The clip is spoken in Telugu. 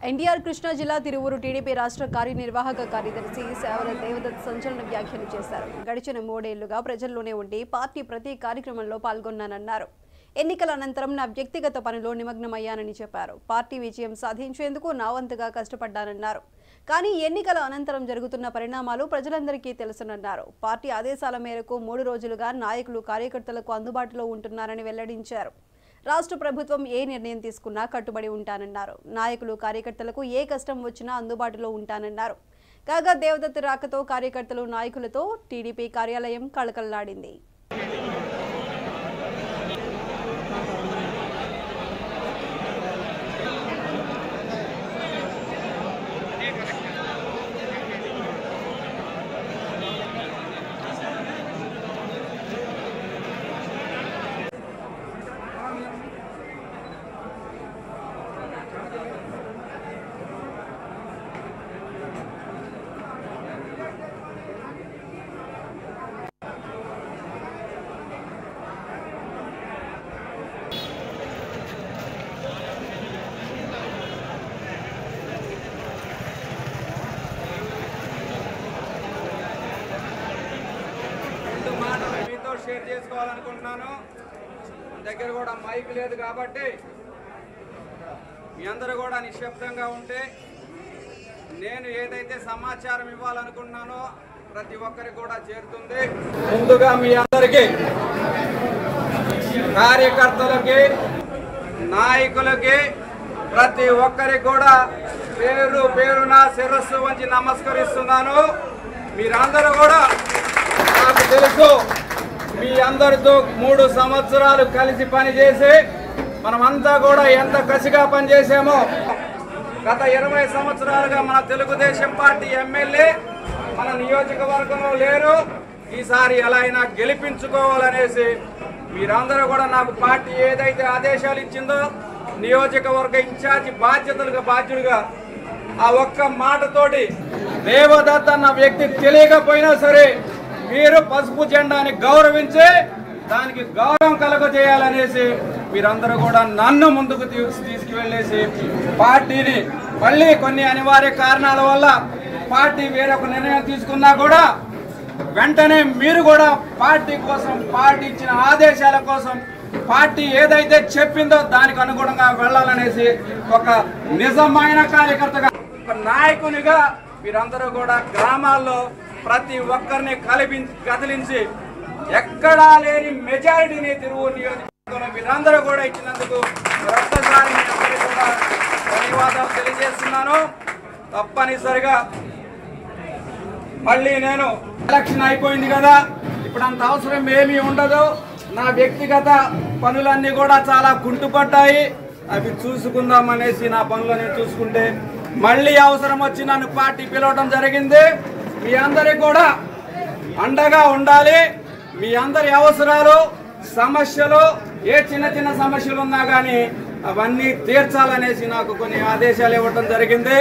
ఎన్టీఆర్ కృష్ణా జిల్లా తిరువూరు టీడీపీ రాష్ట్ర కార్యనిర్వాహక కార్యదర్శి సేవల దేవదత్ సంచలన వ్యాఖ్యలు చేశారు. గడిచిన 3 ఏళ్లుగా ప్రజల్లోనే ఉండి పార్టీ ప్రతి కార్యక్రమంలో పాల్గొన్నానన్నారు. ఎన్నికల అనంతరం నా వ్యక్తిగత పనిలో నిమగ్నమయ్యానని చెప్పారు. పార్టీ విజయం సాధించేందుకు నా వంతుగా కష్టపడ్డానన్నారు. కానీ ఎన్నికల అనంతరం జరుగుతున్న పరిణామాలు ప్రజలందరికీ తెలుసునన్నారు. పార్టీ ఆదేశాల మేరకు 3 రోజులుగా నాయకులు కార్యకర్తలకు అందుబాటులో ఉంటున్నారని వెల్లడించారు. రాష్ట్ర ప్రభుత్వం ఏ నిర్ణయం తీసుకున్నా కట్టుబడి ఉంటానన్నారు. నాయకులు కార్యకర్తలకు ఏ కష్టం వచ్చినా అందుబాటులో ఉంటానన్నారు. కాగా దేవదత్ రాకతో కార్యకర్తలు నాయకులతో టీడీపీ కార్యాలయం కళకళలాడింది. షేర్ చేసుకోవాలనుకుంటున్నాను. దగ్గర కూడా మైక్ లేదు కాబట్టి మీ అందరూ కూడా నిశ్శబ్దంగా ఉంటే నేను ఏదైతే సమాచారం ఇవ్వాలనుకుంటున్నానో ప్రతి ఒక్కరికి కూడా చేరుతుంది. ముందుగా మీ అందరికీ, కార్యకర్తలకి, నాయకులకి, ప్రతి ఒక్కరికి కూడా పేరు పేరున శిరస్సు వంచి నమస్కరిస్తున్నాను. మీరందరూ కూడా నాకు తెలుసు, మీ అందరితో 3 సంవత్సరాలు కలిసి పనిచేసి మనమంతా కూడా ఎంత కసిగా పనిచేసామో. గత 20 సంవత్సరాలుగా మన తెలుగుదేశం పార్టీ ఎమ్మెల్యే మన నియోజకవర్గంలో లేరు. ఈసారి ఎలా అయినా గెలిపించుకోవాలనేసి మీరందరూ కూడా నాకు పార్టీ ఏదైతే ఆదేశాలు ఇచ్చిందో నియోజకవర్గ ఇన్ఛార్జి బాధ్యుడిగా ఆ ఒక్క మాటతోటి దేవదత్ అన్న వ్యక్తి తెలియకపోయినా సరే మీరు పసుపు జెండాని గౌరవించి దానికి గౌరవం కలగజేయాలనేసి మీరందరూ కూడా నన్ను ముందుకు తీసుకువెళ్ళేసి పార్టీని మళ్ళీ కొన్ని అనివార్య కారణాల వల్ల పార్టీ వేరొక నిర్ణయం తీసుకున్నా కూడా వెంటనే మీరు కూడా పార్టీ కోసం, పార్టీ ఇచ్చిన ఆదేశాల కోసం, పార్టీ ఏదైతే చెప్పిందో దానికి అనుగుణంగా వెళ్ళాలనేసి ఒక నిజమైన కార్యకర్తగా, ఒక నాయకునిగా మీరందరూ కూడా గ్రామాల్లో ప్రతి ఒక్కరిని కదిలించి ఎక్కడా లేని మెజారిటీని తిరువూరు నియోజకవర్గంలో మీరందరూ కూడా ఇచ్చినందుకు ఒక్కసారి మీ అందరికీ కూడా ధన్యవాదాలు తెలియజేస్తున్నాను. తప్పనిసరిగా మళ్ళీ నేను ఎలక్షన్ అయిపోయింది కదా, ఇప్పుడు అంత అవసరం ఏమీ ఉండదు. నా వ్యక్తిగత పనులన్నీ కూడా చాలా కుంటుపడ్డాయి. అవి చూసుకుందాం అనేసి నా పనులు నేను చూసుకుంటే మళ్ళీ అవసరం వచ్చి నన్ను పార్టీ పిలవడం జరిగింది. మీ అందరికి కూడా అండగా ఉండాలి. మీ అందరి అవసరాలు, సమస్యలు, ఏ చిన్న సమస్యలు ఉన్నా కానీ అవన్నీ తీర్చాలనేసి నాకు కొన్ని ఆదేశాలు ఇవ్వడం జరిగింది.